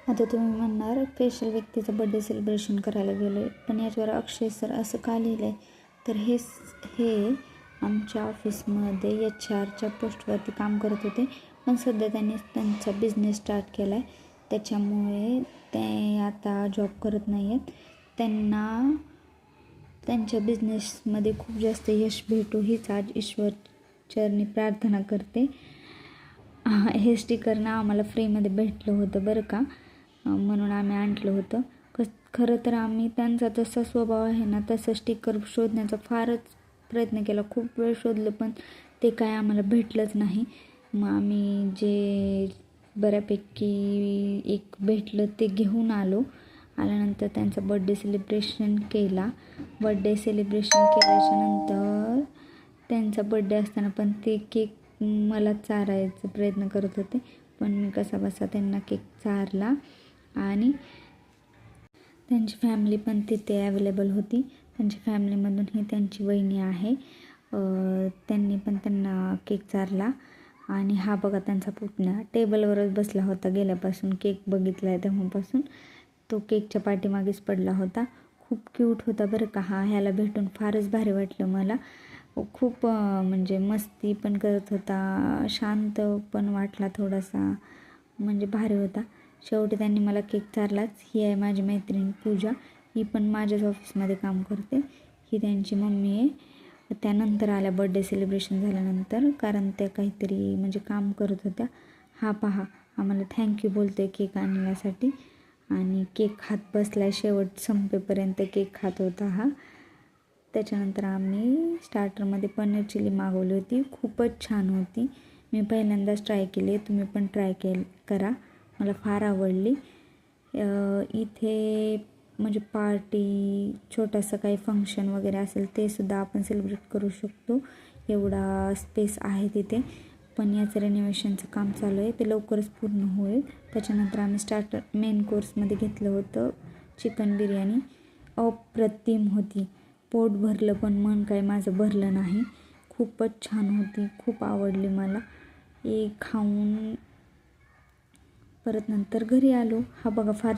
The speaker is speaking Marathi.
आता तुम्ही म्हणणार स्पेशल व्यक्तीचा बड्डे सेलिब्रेशन करायला गेलो आहे, पण याच्यावर अक्षय सर असं का लिहिलं आहे? तर हे आमच्या ऑफिसमध्ये HR पोस्टवरती काम करत होते, पण सध्या त्यांनी त्यांचा बिझनेस स्टार्ट केला आहे. त्याच्यामुळे ते आता जॉब करत नाही आहेत. त्यांना त्यांच्या बिझनेसमध्ये खूप जास्त यश भेटो हीच आज ईश्वरचरणी प्रार्थना करते. हे स्टिकर ना आम्हाला फ्रीमध्ये भेटलं होतं बरं का, म्हणून आम्ही आणलं होतं. खरं तर आम्ही त्यांचा जसा स्वभाव आहे ना तसं स्टिकर शोधण्याचा फारच प्रयत्न केला. खूप वेळ शोधलं पण ते काय आम्हाला भेटलंच नाही. मग आम्ही जे बऱ्यापैकी एक भेटलं ते घेऊन आल्यानंतर त्यांचा बड्डे सेलिब्रेशन केला. बड्डे सेलिब्रेशन केल्याच्यानंतर त्यांचा बड्डे असताना पण ते केक मला चारायचा प्रयत्न करत होते, पण मी कसाबसा त्यांना केक चारला. आणि त्यांची फॅमिली पण तिथे अवेलेबल होती. त्यांची फॅमिलीमधून ही त्यांची वहिनी आहे, त्यांनी पण त्यांना केक चारला. आणि हा बघा त्यांचा पुतण्या टेबलवरच बसला होता गेल्यापासून, केक बघितला आहे तेव्हापासून. तो केकच्या पाठीमागेच पडला होता. खूप क्यूट होता बरं का. ह्याला भेटून फारच भारी वाटलं मला. खूप म्हणजे मस्ती पण करत होता, शांत पण वाटला थोडासा, म्हणजे भारी होता. शेवटी त्यांनी मला केक चारलाच. ही आहे माझी मैत्रीण पूजा, ही पण माझ्याच ऑफिसमध्ये काम करते. ही त्यांची मम्मी आहे. त्यानंतर आल्या बड्डे सेलिब्रेशन झाल्यानंतर, कारण त्या काहीतरी म्हणजे काम करत होत्या. हा पहा आम्हाला थँक्यू बोलते केक आणण्यासाठी. आणि केक खात बसलाय, शेवट संपेपर्यंत केक खात होता हा. त्याच्यानंतर आम्ही स्टार्टरमध्ये पनीर चिली मागवली होती. खूपच छान होती. मी पहिल्यांदाच ट्राय केली, तुम्ही पण ट्राय करा, मला फार आवडली. इथे म्हणजे पार्टी, छोटंसं काही फंक्शन वगैरे असेल ते सुद्धा आपण सेलिब्रेट करू शकतो, एवढा स्पेस आहे तिथे. पण याचं रेनोव्हेशनचं काम चालू आहे, ते लवकरच पूर्ण होईल. त्याच्यानंतर आम्ही स्टार्टर मेन कोर्समध्ये घेतलं होतं चिकन बिर्याणी. अप्रतिम होती. पोट भरलं पण मन काय माझं भरलं नाही. खूपच छान होती, खूप आवडली मला. खाऊन परत नंतर घरी आलो. हा बघा फार